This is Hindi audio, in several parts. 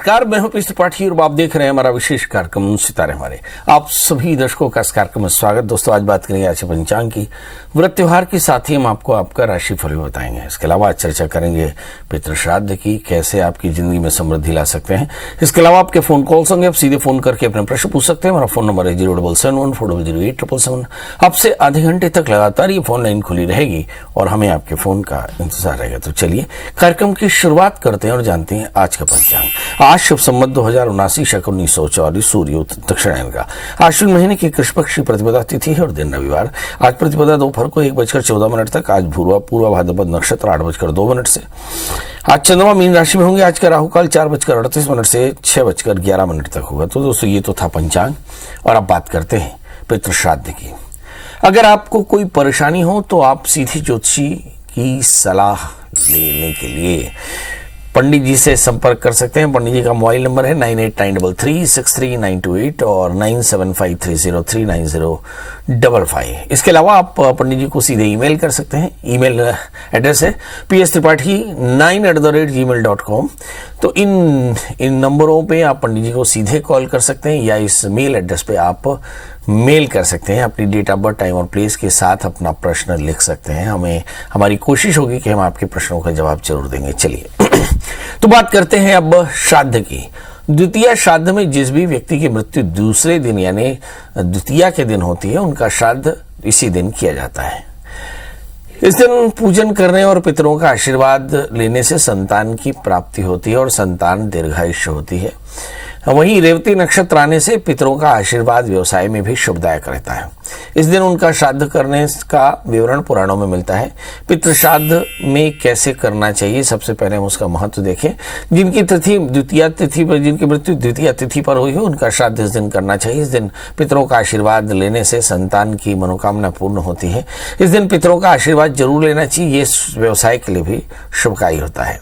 नमस्कार, मैं हूं पीएस त्रिपाठी और आप देख रहे हैं हमारा विशेष कार्यक्रम सितारे हमारे। आप सभी दर्शकों का इस कार्यक्रम में स्वागत। दोस्तों, आज बात करेंगे आज पंचांग की, व्रत त्योहार के साथ ही हम आपको आपका राशिफल भी बताएंगे। इसके अलावा आज चर्चा करेंगे पितृ श्राद्ध की, कैसे आपकी जिंदगी में समृद्धि ला सकते हैं। इसके अलावा आपके फोन कॉल्स होंगे, आप सीधे फोन करके अपने प्रश्न पूछ सकते हैं। हमारा फोन नंबर है 07714008777। आपसे आधे घंटे तक लगातार ये फोन लाइन खुली रहेगी और हमें आपके फोन का इंतजार रहेगा। तो चलिए कार्यक्रम की शुरुआत करते हैं और जानते हैं आज का पंचांग। आज शुभ संवत 2079 शक 1944 सूर्य दक्षिणायन का आश्विन महीने की कृष्ण पक्ष की प्रतिपदा तिथि है और दिन रविवार। आज प्रतिपदा दोपहर को 1:14 तक। आज पूर्वा भाद्रपद नक्षत्र 8:02 से। आज चंद्रमा मीन राशि में होंगे। आज का राहु काल 4:38 से 6:11 तक होगा। तो दोस्तों, ये तो था पंचांग और अब बात करते हैं पितृ श्राद्ध की। अगर आपको कोई परेशानी हो तो आप सीधी ज्योतिषी की सलाह लेने के लिए पंडित जी से संपर्क कर सकते हैं। पंडित जी का मोबाइल नंबर है 9893363928 और 9753039055। इसके अलावा आप पंडित जी को सीधे ईमेल कर सकते हैं। ईमेल एड्रेस है pstripathi9@gmail.com। तो इन नंबरों पे आप पंडित जी को सीधे कॉल कर सकते हैं या इस मेल एड्रेस पे आप मेल कर सकते हैं। अपनी डेट ऑफ बर्थ, टाइम और प्लेस के साथ अपना प्रश्न लिख सकते हैं। हमारी कोशिश होगी कि हम आपके प्रश्नों का जवाब जरूर देंगे। चलिए तो बात करते हैं अब श्राद्ध की। द्वितीया श्राद्ध में जिस भी व्यक्ति की मृत्यु दूसरे दिन यानी द्वितीया के दिन होती है, उनका श्राद्ध इसी दिन किया जाता है। इस दिन पूजन करने और पितरों का आशीर्वाद लेने से संतान की प्राप्ति होती है और संतान दीर्घायुष्य होती है। वहीं रेवती नक्षत्र आने से पितरों का आशीर्वाद व्यवसाय में भी शुभदायक रहता है। इस दिन उनका श्राद्ध करने का विवरण पुराणों में मिलता है। पितृ श्राद्ध में कैसे करना चाहिए, सबसे पहले हम उसका महत्व देखें। जिनकी मृत्यु द्वितीया तिथि पर हुई हो, उनका श्राद्ध इस दिन करना चाहिए। इस दिन पितरों का आशीर्वाद लेने से संतान की मनोकामना पूर्ण होती है। इस दिन पितरों का आशीर्वाद जरूर लेना चाहिए। ये व्यवसाय के लिए भी शुभकारी होता है।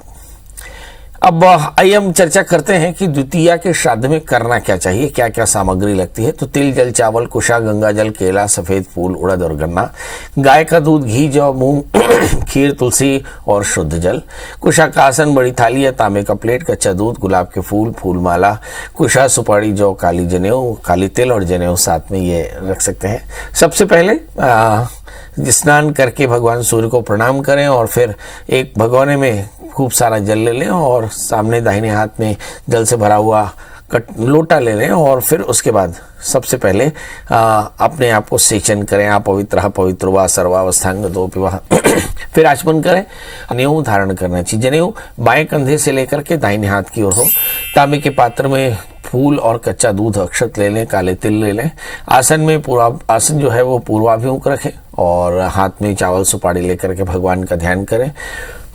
अब आइए हम चर्चा करते हैं कि द्वितीया के श्राद्ध में करना क्या चाहिए, क्या क्या सामग्री लगती है। तो तिल, जल, चावल, कुशा, गंगा जल, केला, सफेद फूल, उड़द और गन्ना, गाय का दूध, घी, जौ, मूंग, खीर, तुलसी और शुद्ध जल, कुशा का आसन, बड़ी थाली या तांबे का प्लेट, कच्चा दूध, गुलाब के फूल, फूलमाला, कुशा, सुपारी, जौ, काली जनेऊ, काली तिल और जनेऊ साथ में ये रख सकते हैं। सबसे पहले स्नान करके भगवान सूर्य को प्रणाम करें और फिर एक भगोने में खूब सारा जल ले लें और सामने दाहिने हाथ में जल से भरा हुआ लोटा ले लें और फिर उसके बाद सबसे पहले अपने आप को सेचन करें। आप पवित्र वा सर्वावस्थांग दो विवाह फिर आचमन करें। जनेऊ धारण करना चाहिए। जनेऊ बाएं कंधे से लेकर के दाहिने हाथ की ओर हो। तांबे के पात्र में फूल और कच्चा दूध, अक्षत ले लें, काले तिल ले लें। आसन जो है वो पूर्वाभिमुख रखें और हाथ में चावल सुपारी लेकर के भगवान का ध्यान करें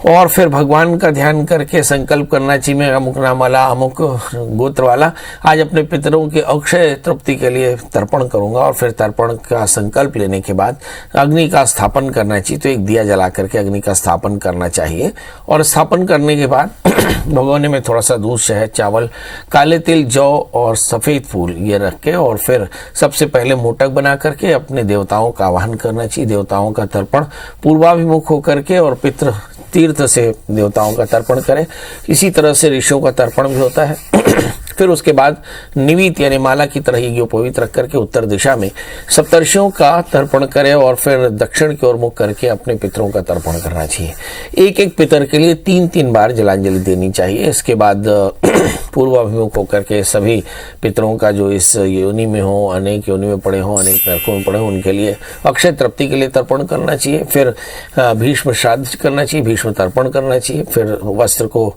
और फिर भगवान का ध्यान करके संकल्प करना चाहिए, मैं अमुक नाम वाला, अमुक गोत्र वाला आज अपने पितरों के अक्षय तृप्ति के लिए तर्पण करूंगा। और फिर तर्पण का संकल्प लेने के बाद अग्नि का स्थापन करना चाहिए। तो एक दिया जला करके अग्नि का स्थापन करना चाहिए और स्थापन करने के बाद भगोने में थोड़ा सा दूध, शहद, चावल, काले तिल, जौ और सफेद फूल ये रख के और फिर सबसे पहले मोटक बना करके अपने देवताओं का आवाहन करना चाहिए। देवताओं का तर्पण पूर्वाभिमुख होकर के और पितृ तीर्थ से देवताओं का तर्पण करें। इसी तरह से ऋषियों का तर्पण भी होता है। फिर उसके बाद निवीत यानी माला की तरह ये पवित्र रख करके उत्तर दिशा में सप्तर्षियों का तर्पण करें और फिर दक्षिण की ओर मुख करके अपने पितरों का तर्पण करना चाहिए। एक एक पितर के लिए 3-3 बार जलांजलि देनी चाहिए। इसके बाद पूर्वाभिमुख होकर के सभी पितरों का जो इस योनि में हो, अनेक योनि में पड़े हो, अनेक नरकों में पड़े हो, उनके लिए अक्षय तृप्ति के लिए तर्पण करना चाहिए। फिर भीष्म श्राद्ध करना चाहिए, भीष्म तर्पण करना चाहिए। फिर वस्त्र को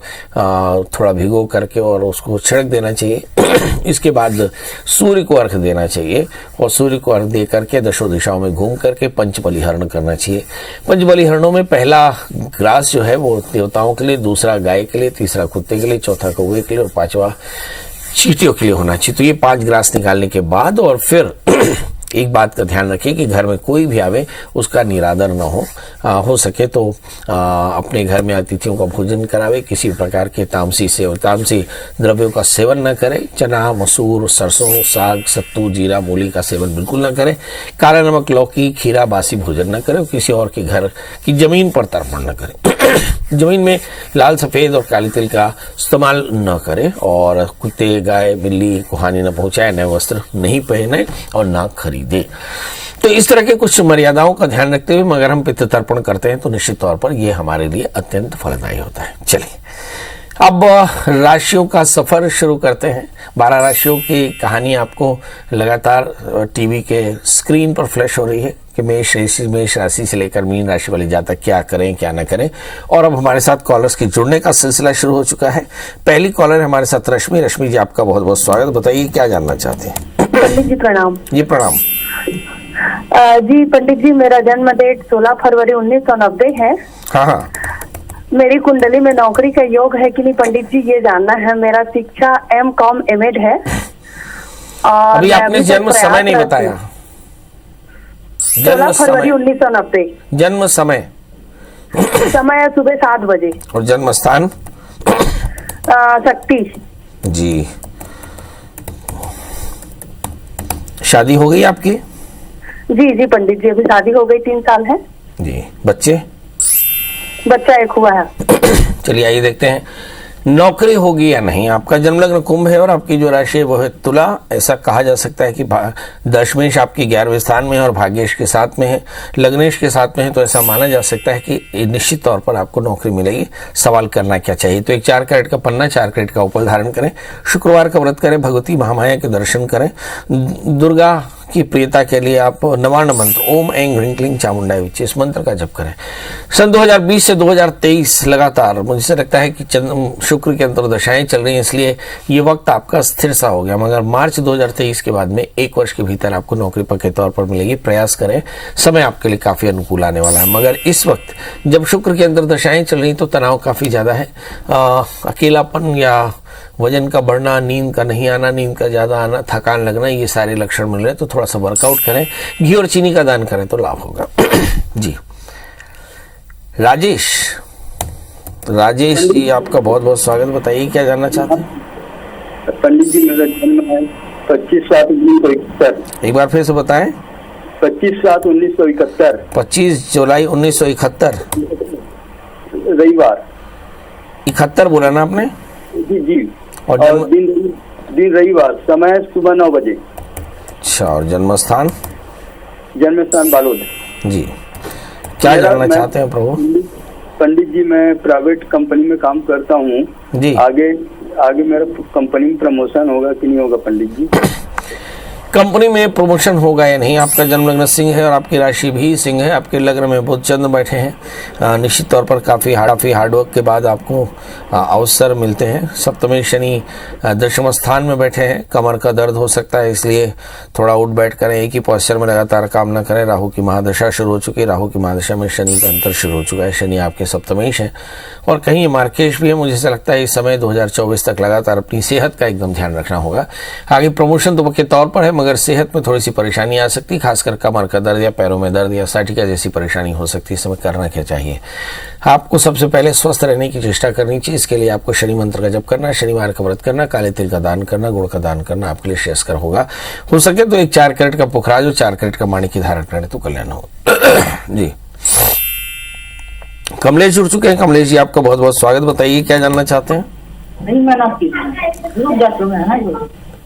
थोड़ा भिगो करके और उसको छिड़क देना चाहिए। इसके बाद सूर्य को अर्घ देना चाहिए और सूर्य को अर्घ दे करके दशों दिशाओं में घूम करके पंचबलिहरण करना चाहिए। पंचबलिहरणों में पहला ग्रास जो है वो देवताओं के लिए, दूसरा गाय के लिए, तीसरा कुत्ते के लिए, चौथा कौवे के लिए और पांचवा चींटियों के लिए होना चाहिए। तो ये 5 ग्रास निकालने के बाद और फिर एक बात का ध्यान रखें कि घर में कोई भी आवे उसका निरादर न हो सके तो अपने घर में अतिथियों का भोजन करावे। किसी प्रकार के तामसी द्रव्यों का सेवन न करें। चना, मसूर, सरसों, साग, सत्तू, जीरा, मूली का सेवन बिल्कुल न करें। काला नमक, लौकी, खीरा, बासी भोजन न करें। किसी और के घर की जमीन पर तर्पण न करें। जमीन में लाल, सफ़ेद और काले तिल का इस्तेमाल न करें और कुत्ते, गाय, बिल्ली को हानि न पहुंचाए, नए वस्त्र नहीं पहने और ना खरीदे। तो इस तरह के कुछ मर्यादाओं का ध्यान रखते हुए मगर हम पितृ तर्पण करते हैं तो निश्चित तौर पर ये हमारे लिए अत्यंत फलदायी होता है। चलिए अब राशियों का सफर शुरू करते हैं। 12 राशियों की कहानी आपको लगातार टीवी के स्क्रीन पर फ्लैश हो रही है कि मेष राशि से लेकर मीन राशि वाले जातक क्या करें क्या न करें। और अब हमारे साथ कॉलर्स के जुड़ने का सिलसिला शुरू हो चुका है। पहली कॉलर है हमारे साथ रश्मि जी, आपका बहुत बहुत स्वागत। बताइए क्या जानना चाहते हैं। पंडित जी प्रणाम। जी प्रणाम। जी पंडित जी, मेरा जन्म डेट 16 फरवरी 1990 है। हाँ। मेरी कुंडली में नौकरी का योग है कि नहीं पंडित जी, ये जानना है। मेरा शिक्षा M.Com M.Ed है। और अभी आपने जन्म समय नहीं बताया। 16 फरवरी 1990। जन्म समय? समय सुबह 7 बजे। और जन्म स्थान? शक्ति जी। शादी हो गई आपकी? जी पंडित जी, अभी शादी हो गई, 3 साल है जी। बच्चे? बच्चा एक हुआ है। चलिए आइए देखते हैं नौकरी होगी या नहीं। आपका जन्म लग्न कुंभ है और आपकी जो राशि है वो है तुला। ऐसा कहा जा सकता है कि दशमेश आपकी 11वें स्थान में है और भाग्येश के साथ में है, लग्नेश के साथ में है। तो ऐसा माना जा सकता है कि निश्चित तौर पर आपको नौकरी मिलेगी। सवाल करना क्या चाहिए? तो एक 4 कैरेट का पन्ना, 4 कैरेट का उपल धारण करें, शुक्रवार का व्रत करें, भगवती महामाया के दर्शन करें, दुर्गा की प्रियता के लिए आप नवार्ण मंत्र ओम ऐं ह्रीं क्लीं चामुंडाय विच्चे इस मंत्र का जप करें। सन 2020 से 2023 लगातार मुझे लगता है कि शुक्र की अंतर्दशाएं चल रही हैं, इसलिए ये वक्त आपका स्थिर सा हो गया। मगर मार्च 2023 के बाद में 1 वर्ष के भीतर आपको नौकरी पक्के तौर पर मिलेगी। प्रयास करें, समय आपके लिए काफी अनुकूल आने वाला है। मगर इस वक्त जब शुक्र की अंतर्दशाएं चल रही तो तनाव काफी ज्यादा है। अकेलापन या वजन का बढ़ना, नींद का नहीं आना, नींद का ज्यादा आना, थकान लगना, ये सारे लक्षण मिल रहे हैं। तो थोड़ा सा वर्कआउट करें, घी और चीनी का दान करें तो लाभ होगा। जी राजेश जी, आपका बहुत बहुत स्वागत। बताइए क्या जानना चाहते हैं। पंडित जी, मेरा जन्म है 25/7/1971। एक बार फिर से बताएं। 25/7/1971। 25 जुलाई 1971 रविवार। 71 बोला ना आपने? जी। और दिन रविवार, समय सुबह 9 बजे। अच्छा। और जन्म स्थान? जन्म स्थान बालोद। जी। क्या जानना चाहते हैं प्रभु? पंडित जी, मैं प्राइवेट कंपनी में काम करता हूँ जी। आगे मेरा कंपनी में प्रमोशन होगा कि नहीं होगा पंडित जी? कंपनी में प्रमोशन होगा या नहीं। आपका जन्म लग्न सिंह है और आपकी राशि भी सिंह है। आपके लग्न में बुध चंद्र बैठे हैं। निश्चित तौर पर काफ़ी हार्डवर्क के बाद आपको अवसर मिलते हैं। सप्तमी शनि दशम स्थान में बैठे हैं। कमर का दर्द हो सकता है, इसलिए थोड़ा उठ बैठ करें, एक ही पोस्चर में लगातार काम न करें। राहु की महादशा शुरू हो चुकी है। राहु की महादशा में शनि का अंतर शुरू हो चुका है। शनि आपके सप्तमेश है और कहीं मार्केश भी है। मुझे ऐसा लगता है इस समय 2024 तक लगातार अपनी सेहत का एकदम ध्यान रखना होगा। आगे प्रमोशन तो पक्के तौर पर है, मगर सेहत में थोड़ी सी परेशानी आ सकती है, खासकर कमर का दर्द या पैरों में दर्द या साइटिका जैसी परेशानी हो सकती है। इस समय करना क्या चाहिए? आपको सबसे पहले स्वस्थ रहने की चेष्टा करनी चाहिए। इसके लिए आपको शनि मंत्र का जप करना, शनिवार का व्रत करना, काले तिल का दान करना, गुड़ का दान करना आपके लिए श्रेयस्कर होगा। हो सके तो एक 4 कैरेट का पुखराज और 4 कैरेट का माणिक की धारण करें तो कल्याण हो। जी कमलेश जुड़ चुके हैं। कमलेश जी, आपका बहुत बहुत स्वागत। बताइए क्या जानना चाहते हैं।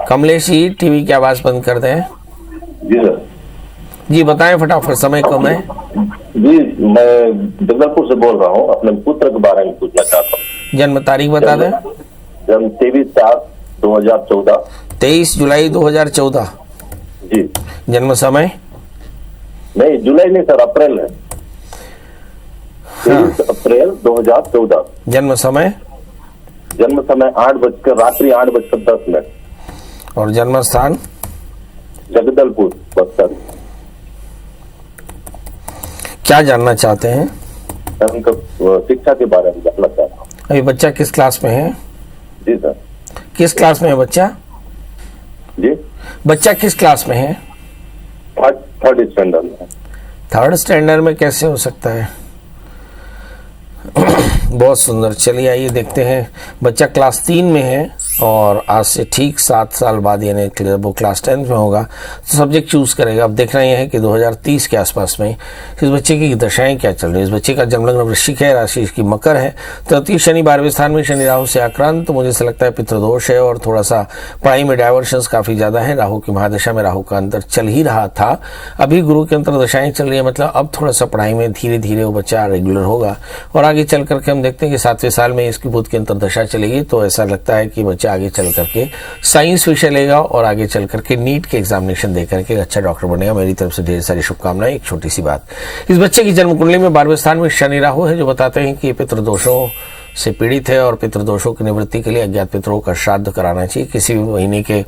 कमलेश जी, टीवी की आवाज बंद कर दें। जी सर। जी बताएं फटाफट, समय कम है। जी, मैं जबलपुर से बोल रहा हूँ। अपने पुत्र के बारे में पूछना चाहता हूँ। जन्म तारीख बता दें। जन्म 23/7/2014। 23 जुलाई 2014। जी। जन्म समय? नहीं, जुलाई नहीं सर, अप्रैल है। 23 अप्रैल 2014। जन्म समय? जन्म समय रात्रि 8:10। और जन्म स्थान? जगदलपुर, बस्तर। क्या जानना चाहते हैं? उनका शिक्षा के बारे में जानना चाहता हूँ। अभी बच्चा किस क्लास में है? जी सर। किस क्लास में है बच्चा? जी, बच्चा किस क्लास में है? थर्ड स्टैंडर्ड में। 3rd स्टैंडर्ड में कैसे हो सकता है? बहुत सुंदर। चलिए आइए देखते हैं। बच्चा क्लास 3 में है और आज से ठीक 7 साल बाद यानी वो क्लास 10th में होगा तो सब्जेक्ट चूज करेगा। अब देखना यह है कि 2030 के आसपास में इस बच्चे की दशाएं क्या चल रही है। इस बच्चे का जन्म लग्न वृश्चिक है, राशि इसकी मकर है, तृतीय शनि 12वें स्थान में, शनि राहु से आक्रांत, तो मुझे ऐसा लगता है पितृदोष है और थोड़ा सा पढ़ाई में डायवर्शंस काफी ज्यादा है। राहु की महादशा में राहु का अंतर चल ही रहा था, अभी गुरु के अंतर दशाएं चल रही है, मतलब अब थोड़ा सा पढ़ाई में धीरे धीरे वो बच्चा रेगुलर होगा और आगे चल करके हम देखते हैं कि 7वें साल में इसकी बुध की अंतर दशा चलेगी तो ऐसा लगता है कि बच्चा आगे चल करके साइंस विषय लेगा और आगे चल करके नीट के एग्जामिनेशन दे करके अच्छा डॉक्टर बनेगा। मेरी तरफ से ढेर सारी शुभकामनाएं। एक छोटी सी बात, इस बच्चे की जन्म कुंडली में 12वें स्थान में शनि राहु है जो बताते हैं कि पितृदोषों से पीड़ित है और पितृदोषों की निवृत्ति के लिए अज्ञात पितरों का श्राद्ध कराना चाहिए। किसी भी महीने के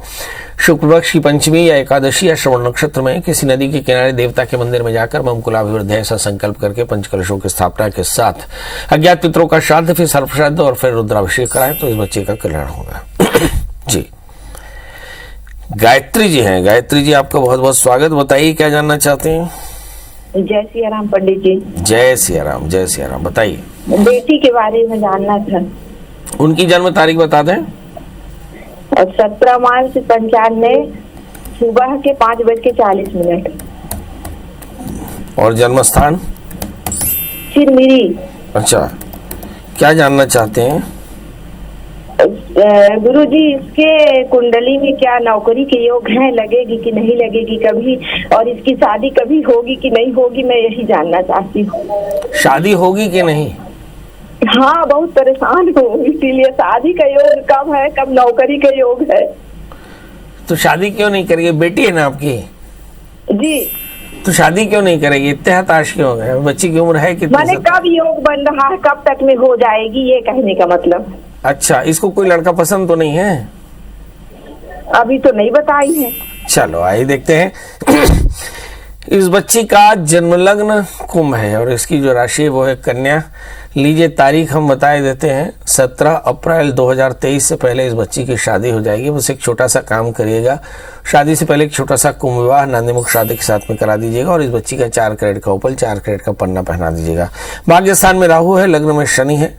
शुक्ल पक्ष की पंचमी या एकादशी या श्रवण नक्षत्र में किसी नदी के किनारे देवता के मंदिर में जाकर मम कुलाभिवृद्धि ऐसा संकल्प करके पंचकलशों की स्थापना के साथ अज्ञात पितरों का श्राद्ध, फिर सर्प श्राद्ध और फिर रुद्राभिषेक कराएं तो इस बच्चे का कल्याण होगा। जी, गायत्री जी हैं। गायत्री जी, आपका बहुत बहुत स्वागत। बताइए क्या जानना चाहते हैं। जय सिया राम पंडित जी। जय सिया राम, जय सिया राम। बताइए। बेटी के बारे में जानना था। उनकी जन्म तारीख बता दें। 17 मार्च 95 सुबह के 5:40। और जन्म स्थान चिरमिरी। अच्छा, क्या जानना चाहते हैं। गुरुजी, इसके कुंडली में क्या नौकरी के योग हैं, लगेगी कि नहीं लगेगी कभी, और इसकी शादी कभी होगी कि नहीं होगी, मैं यही जानना चाहती हूँ। शादी होगी कि नहीं। हाँ, बहुत परेशान हूँ, इसीलिए शादी का योग कब है, कब नौकरी का योग है। तो शादी क्यों नहीं करेगी, बेटी है ना आपकी जी, तो शादी क्यों नहीं करेगी, इतने हताश क्यों है। बच्ची की उम्र है कितनी। मैंने कब योग बन रहा है, कब तक में हो जाएगी, ये कहने का मतलब। अच्छा, इसको कोई लड़का पसंद तो नहीं है। अभी तो नहीं बताई है। चलो आइए देखते हैं। इस बच्ची का जन्म लग्न कुंभ है और इसकी जो राशि है वो है कन्या। लीजिए तारीख हम बताए देते हैं। 17 अप्रैल 2023 से पहले इस बच्ची की शादी हो जाएगी। बस एक छोटा सा काम करिएगा, शादी से पहले एक छोटा सा कुंभ विवाह नांदीमुख शादी के साथ में करा दीजिएगा और इस बच्ची का 4 कैरेट का उपल, 4 कैरेट का पन्ना पहना दीजिएगा। भाग्य स्थान में राहु है, लग्न में शनि है।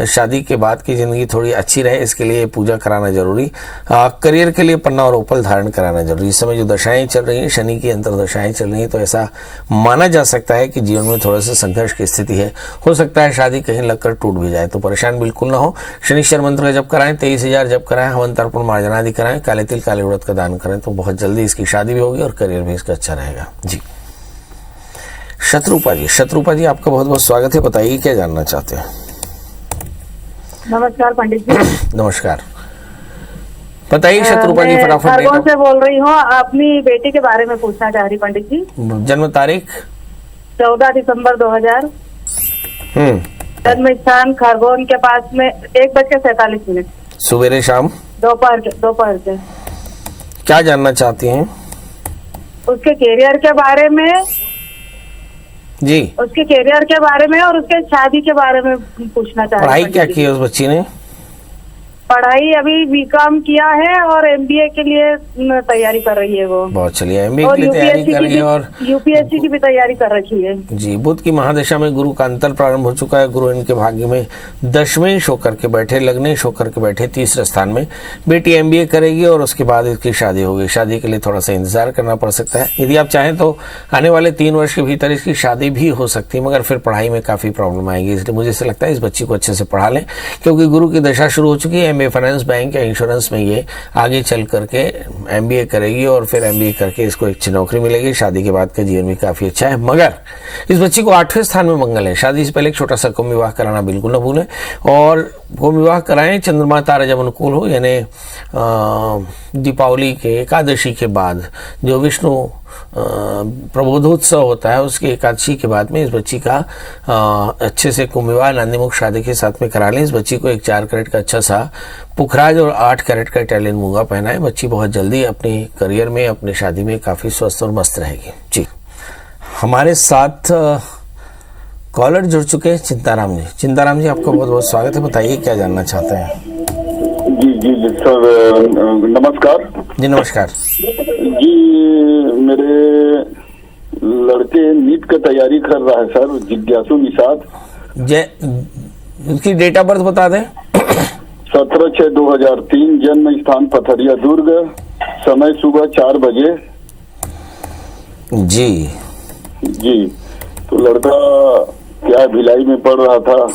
शादी के बाद की जिंदगी थोड़ी अच्छी रहे इसके लिए पूजा कराना जरूरी। करियर के लिए पन्ना और उपल धारण कराना जरूरी। इस समय जो दशाएं चल रही हैं, शनि की अंतर दशाएं चल रही हैं, तो ऐसा माना जा सकता है कि जीवन में थोड़ा सा संघर्ष की स्थिति है। हो सकता है शादी कहीं लगकर टूट भी जाए, तो परेशान बिल्कुल ना हो। शनिश्चर मंत्र का जप कराएं, 23,000 जप कराएं, हवन तर्पण मार्जन आदि कराएं, काले तिल काले उड़द का दान करें तो बहुत जल्दी इसकी शादी भी होगी और करियर भी इसका अच्छा रहेगा। जी, शत्रुपा जी आपका बहुत बहुत स्वागत है। बताइए क्या जानना चाहते हैं। नमस्कार पंडित जी। नमस्कार, बताइए शत्रुपा जी फटाफट। खरगोन से बोल रही हूँ, अपनी बेटी के बारे में पूछना चाह रही पंडित जी। जन्म तारीख 14 दिसंबर 2000। जन्म स्थान खरगोन के पास में 1:47। सुबेरे शाम दोपहर के। क्या जानना चाहती हैं। उसके कैरियर के बारे में जी, उसके कैरियर के बारे में और उसके शादी के बारे में पूछना चाह रही। पढ़ाई क्या की है उस बच्ची ने। पढ़ाई अभी बीकॉम किया है और एमबीए के लिए तैयारी कर रही है वो। बहुत चलिए, एमबीए की तैयारी कर रही है और यूपीएससी की भी तैयारी कर रखी है। जी, बुध की महादशा में गुरु का अंतर प्रारंभ हो चुका है। गुरु इनके भाग्य में दशमेश होकर के बैठे, लग्नेश होकर के बैठे 3रे स्थान में। बेटी एमबीए करेगी और उसके बाद इसकी शादी होगी। शादी के लिए थोड़ा सा इंतजार करना पड़ सकता है। यदि आप चाहें तो आने वाले 3 वर्ष के भीतर इसकी शादी भी हो सकती है, मगर फिर पढ़ाई में काफी प्रॉब्लम आएगी। इसलिए मुझे ऐसा लगता है इस बच्ची को अच्छे से पढ़ा लें, क्योंकि गुरु की दशा शुरू हो चुकी है। एमबीए फाइनेंस, बैंक, इंश्योरेंस में ये आगे चल करके एमबीए करेगी और फिर एमबीए करके इसको एक अच्छी नौकरी मिलेगी। शादी के बाद का जीवन भी काफी अच्छा है। मगर इस बच्ची को 8वें स्थान में मंगल है। शादी से पहले एक छोटा सा कुंभ विवाह कराना बिल्कुल न भूलें और कुंभ विवाह कराएं चंद्रमा तारा जब अनुकूल हो, यानी दीपावली के एकादशी के बाद जो विष्णु प्रबोधोत्सव होता है उसकी एकादशी के बाद में इस बच्ची का अच्छे से कुंभ विवाह नांदीमुख शादी के साथ में करा लें। इस बच्ची को एक 4 कैरेट का अच्छा सा पुखराज और 8 कैरेट का इटालियन मूंगा पहनाए। बच्ची बहुत जल्दी अपनी करियर में, अपनी शादी में काफी स्वस्थ और मस्त रहेगी। जी, हमारे साथ कॉलर जुड़ चुके हैं चिंताराम जी। चिंताराम जी आपका बहुत बहुत स्वागत है। बताइए क्या जानना चाहते हैं। जी सर, नमस्कार। जी नमस्कार जी, मेरे लड़के नीट का तैयारी कर रहा है सर, जिज्ञासु निषाद। जय, उसकी डेट ऑफ बर्थ बता दें। 17/6/2003, जन्म स्थान पथरिया दुर्ग, समय सुबह 4 बजे। जी जी, तो लड़का क्या भिलाई में पढ़ रहा था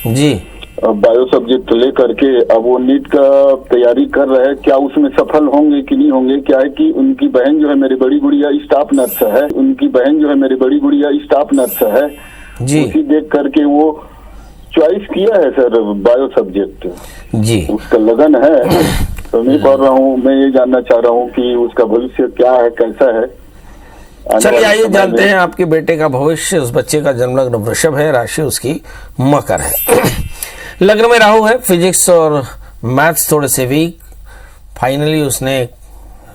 जी, बायो सब्जेक्ट लेकर के। अब वो नीट का तैयारी कर रहे हैं, क्या उसमें सफल होंगे कि नहीं होंगे? क्या है कि उनकी बहन जो है मेरी बड़ी गुड़िया स्टाफ नर्स है, उनकी बहन जो है मेरी बड़ी गुड़िया स्टाफ नर्स है जी उसी देख करके वो चॉइस किया है सर बायो सब्जेक्ट। जी, उसका लगन है, तो मैं पढ़ रहा हूँ। मैं ये जानना चाह रहा हूँ कि उसका भविष्य क्या है, कैसा है। चलिए आइए जानते हैं आपके बेटे का भविष्य। उस बच्चे का जन्म लग्न वृषभ है, राशि उसकी मकर है, लग्न में राहु है। फिजिक्स और मैथ्स थोड़े से वीक, फाइनली उसने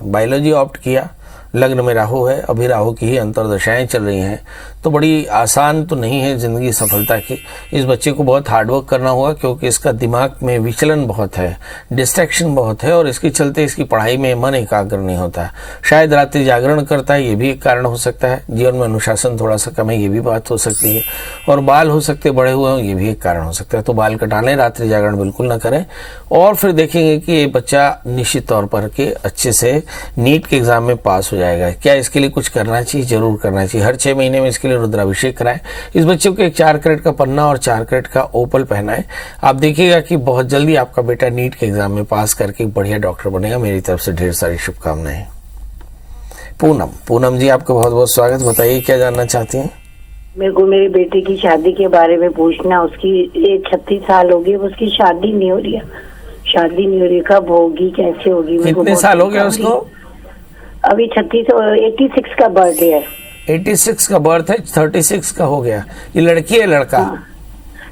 बायोलॉजी ऑप्ट किया। लग्न में राहु है, अभी राहु की ही अंतर्दशाएं चल रही हैं, तो बड़ी आसान तो नहीं है जिंदगी सफलता की। इस बच्चे को बहुत हार्डवर्क करना होगा, क्योंकि इसका दिमाग में विचलन बहुत है, डिस्ट्रैक्शन बहुत है, और इसके चलते इसकी पढ़ाई में मन एकाग्र नहीं होता है। शायद रात्रि जागरण करता है, ये भी एक कारण हो सकता है। जीवन में अनुशासन थोड़ा सा कम है, ये भी बात हो सकती है। और बाल हो सकते बड़े हुए हों, ये भी एक कारण हो सकता है। तो बाल कटा लें, रात्रि जागरण बिल्कुल ना करें, और फिर देखेंगे कि ये बच्चा निश्चित तौर पर के अच्छे से नीट के एग्जाम में पास हो जाएगा। क्या इसके लिए कुछ करना चाहिए? जरूर करना चाहिए। हर 6 महीने में इसके लिए रुद्राभिषेक कराएं। इस बच्चे को एक 4 कैरेट का पन्ना और 4 कैरेट का ओपल पहनाएं। आप देखिएगा कि बहुत जल्दी आपका बेटा नीट के एग्जाम में पास करके एक बढ़िया डॉक्टर बनेगा। मेरी तरफ से ढेर सारी शुभकामनाएं। पूनम जी, आपका बहुत बहुत स्वागत। बताइए क्या जानना चाहती हैं? मेरे को मेरे बेटे की शादी के बारे में पूछना। उसकी 36 साल हो गई, उसकी शादी नहीं हो रही है। शादी नहीं हो रही, कब होगी, कैसे होगी? कितने साल हो गए उसको? अभी 86 का बर्थडे है। 86 का बर्थ है, 36 का हो गया। ये लड़की है लड़का? हाँ,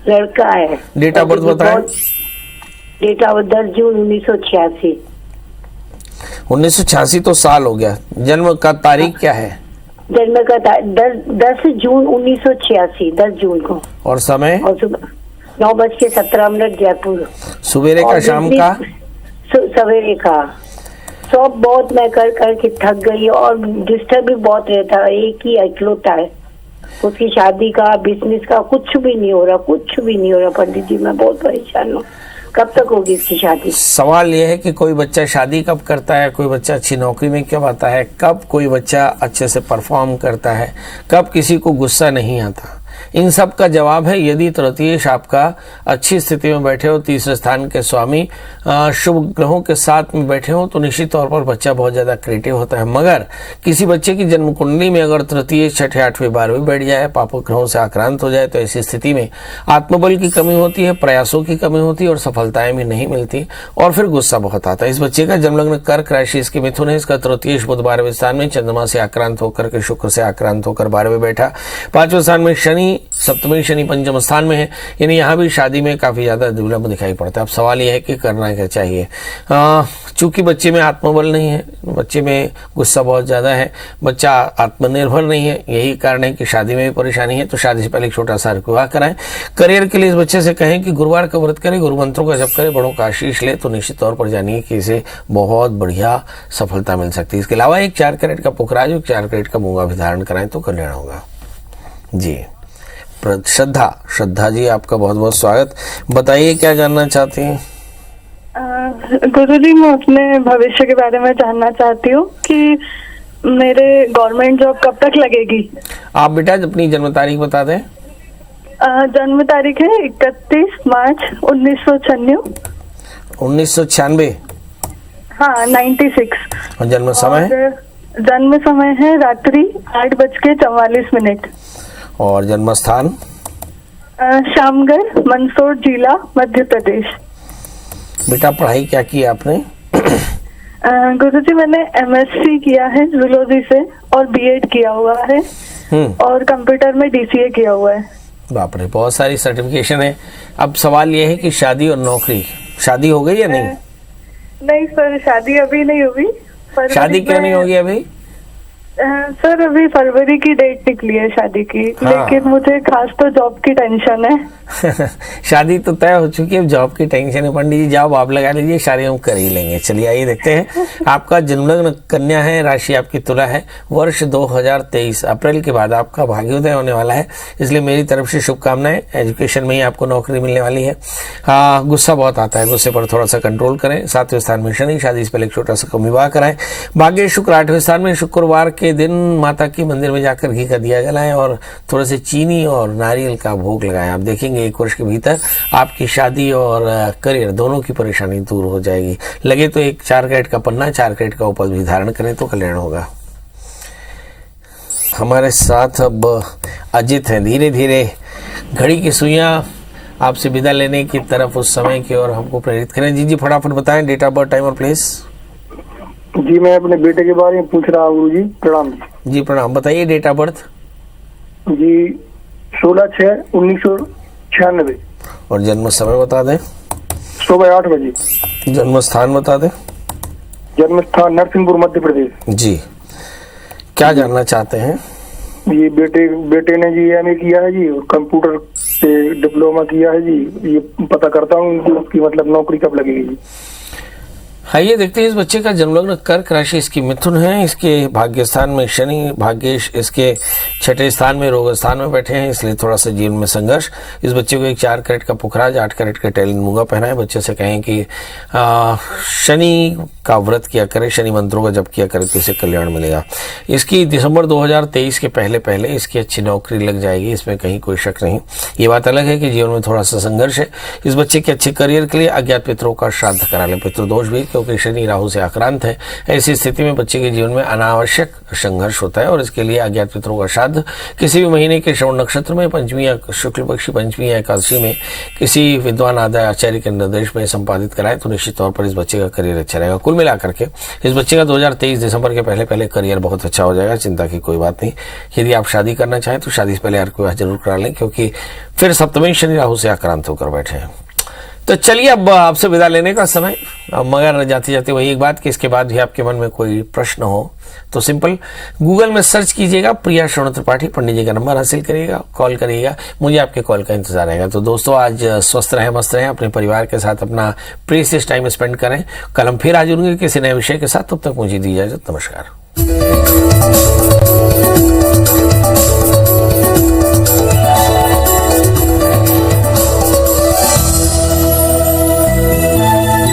लड़का है। डेट ऑफ बर्थ बताएं। डेट ऑफ बर्थ 10 जून 1986। 1986 तो साल हो गया। जन्म का तारीख क्या है? जन्म का 10 जून 1986, 10 जून को। और समय? और सुबह 9:17 जयपुर। सवेरे का शाम का? सवेरे का। सब बहुत मैं कर के थक गई, और डिस्टर्ब भी बहुत रहता है। एक ही इकलौता है। उसकी शादी का, बिजनेस का कुछ भी नहीं हो रहा, कुछ भी नहीं हो रहा। पंडित जी मैं बहुत परेशान हूँ। कब तक होगी इसकी शादी? सवाल यह है कि कोई बच्चा शादी कब करता है, कोई बच्चा अच्छी नौकरी में कब आता है, कब कोई बच्चा अच्छे से परफॉर्म करता है, कब किसी को गुस्सा नहीं आता। इन सब का जवाब है यदि तृतीयेश आपका अच्छी स्थिति में बैठे हो, तीसरे स्थान के स्वामी शुभ ग्रहों के साथ में बैठे हो, तो निश्चित तौर पर बच्चा बहुत ज्यादा क्रिएटिव होता है। मगर किसी बच्चे की जन्म कुंडली में अगर तृतीय, छठे, 8वें, 12वें बैठ जाए, पाप ग्रहों से आक्रांत हो जाए, तो ऐसी स्थिति में आत्मबल की कमी होती है, प्रयासों की कमी होती है, और सफलताएं भी नहीं मिलती, और फिर गुस्सा बहुत आता है। इस बच्चे का जन्म लग्न कर्क राशि इसके मिथुन है। इसका तृतीयेश बुध 12वें स्थान में, चंद्रमा से आक्रांत होकर के शुक्र से आक्रांत होकर 12वें बैठा। 5वें स्थान में शनि, सप्तमी शनि पंचम स्थान में है, यानी यहाँ भी शादी में काफी ज्यादा दुर्लभ दिखाई पड़ता है। अब सवाल यह है कि करना क्या चाहिए। चूंकि बच्चे में आत्मबल नहीं है, बच्चे में गुस्सा बहुत ज्यादा है, बच्चा आत्मनिर्भर नहीं है, यही कारण है कि शादी में भी परेशानी है। तो शादी से पहले एक छोटा सा विवाह कराएं। करियर के लिए इस बच्चे से कहें कि गुरुवार का व्रत करे, गुरु मंत्रों का जप करे, बड़ों का आशीष ले, तो निश्चित तौर पर जानिए कि इसे बहुत बढ़िया सफलता मिल सकती है। इसके अलावा एक 4 कैरेट का पुखराज, 4 कैरेट का मूंगा भी धारण कराएं तो कल्याण होगा। जी, श्रद्धा जी, आपका बहुत बहुत स्वागत। बताइए क्या जानना चाहती हैं? गुरुजी, मैं अपने भविष्य के बारे में जानना चाहती हूँ कि मेरे गवर्नमेंट जॉब कब तक लगेगी। आप बेटा अपनी जन्म तारीख बता दें। जन्म तारीख है 31 मार्च 1996। 1996? हाँ, 96। और जन्म समय? जन्म समय है रात्रि 8:44। और जन्म स्थान? शामगढ़, मंदसौर जिला, मध्य प्रदेश। बेटा पढ़ाई क्या की आपने? गुरुजी, मैंने MSc किया है जूलॉजी से, और B.Ed किया हुआ है, और कंप्यूटर में DCA किया हुआ है। बाप रे, बहुत सारी सर्टिफिकेशन है। अब सवाल यह है कि शादी और नौकरी, शादी हो गई या नहीं? नहीं सर, शादी अभी नहीं हुई। शादी क्यों नहीं होगी अभी? सर अभी फरवरी की डेट निकली है शादी की। हाँ। लेकिन मुझे खास तो जॉब की टेंशन है। शादी तो तय हो चुकी है, जॉब की टेंशन है। पंडित जी जॉब आप लगा लीजिए, शादी हम कर ही लेंगे। चलिए आइए देखते हैं। आपका जन्मलग्न कन्या है, राशि आपकी तुला है, वर्ष 2023 अप्रैल के बाद आपका भाग्योदय होने वाला है, इसलिए मेरी तरफ से शुभकामनाएं। एजुकेशन में ही आपको नौकरी मिलने वाली है। गुस्सा बहुत आता है, गुस्से पर थोड़ा सा कंट्रोल करें। 7वें स्थान में शनि, शादी से पहले एक छोटा सा कम विवाह कराएं। भाग्य शुक्र 8वें स्थान में, शुक्रवार के दिन माता के मंदिर में जाकर घी का दिया जलाएं और थोड़े से चीनी और नारियल का भोग लगाएं। आप देखेंगे 1 वर्ष के भीतर आपकी शादी और करियर दोनों की परेशानी दूर हो जाएगी। लगे तो एक 4 कैरेट का पन्ना, 4 कैरेट का उपल भी धारण करें तो कल्याण होगा। हमारे साथ अब अजित हैं। धीरे धीरे घड़ी की सुइयां आपसे विदा लेने की तरफ उस समय की ओर हमको प्रेरित करें। जी फटाफट बताएं डेट ऑफ बर्थ, टाइम और प्लेस। जी मैं अपने बेटे के बारे में पूछ रहा हूँ गुरु जी। प्रणाम जी प्रणाम। बताइए डेट ऑफ बर्थ। जी 16/6/1996 और जन्म समय बता दें। सुबह 8 बजे। जन्म स्थान बता दें। जन्म स्थान नरसिंहपुर मध्य प्रदेश। जी क्या जानना चाहते हैं? ये बेटे ने जी MA किया है जी, और कंप्यूटर से डिप्लोमा किया है जी। ये पता करता हूँ कि उसकी मतलब नौकरी कब लगेगी जी। आइए देखते हैं। इस बच्चे का जन्मलग्न कर्क राशि, इसकी मिथुन है, इसके भाग्य स्थान में शनि, भाग्येश इसके 6ठे स्थान में रोग स्थान में बैठे हैं, इसलिए थोड़ा सा जीवन में संघर्ष। इस बच्चे को एक 4 कैरेट का पुखराज, 8 कैरेट का टैलिन मूंगा पहना है। बच्चे से कहें कि शनि का व्रत किया करे, शनि मंत्रों का जप किया करे तो इसे कल्याण मिलेगा। इसकी दिसंबर 2023 के पहले इसकी अच्छी नौकरी लग जाएगी, इसमें कहीं कोई शक नहीं। ये बात अलग है कि जीवन में थोड़ा सा संघर्ष है। इस बच्चे के अच्छे करियर के लिए अज्ञात पितरों का श्राद्ध करा लें। पितृदोष भी, क्योंकि शनि राहु से आक्रांत है। ऐसी स्थिति में बच्चे के जीवन में अनावश्यक संघर्ष होता है और इसके लिए अज्ञात पितरों का श्राद्ध किसी भी महीने के श्रवण नक्षत्र में, पंचमी या शुक्ल पक्षी पंचमी या एकादशी में किसी विद्वान आचार्य के निर्देश में संपादित कराए तो निश्चित तौर पर इस बच्चे का करियर अच्छा रहेगा। कुल मिलाकर के इस बच्चे का 2023 दिसंबर के पहले करियर बहुत अच्छा हो जाएगा, चिंता की कोई बात नहीं। यदि आप शादी करना चाहें तो शादी से पहले अर्क विवाह जरूर करा लें, क्योंकि फिर सप्तमी शनि राहु से आक्रांत होकर बैठे हैं। तो चलिए अब आपसे विदा लेने का समय। मगर जाते जाते वही एक बात कि इसके बाद भी आपके मन में कोई प्रश्न हो तो सिंपल गूगल में सर्च कीजिएगा प्रिया श्रवण त्रिपाठी, पंडित जी का नंबर हासिल करिएगा, कॉल करिएगा, मुझे आपके कॉल का इंतजार रहेगा। तो दोस्तों आज स्वस्थ रहें, मस्त रहें, अपने परिवार के साथ अपना प्रीशियस टाइम स्पेंड करें। कल हम फिर हाजिर होंगे किसी नए विषय के साथ। तब तक मुझे दी इजाजत। नमस्कार।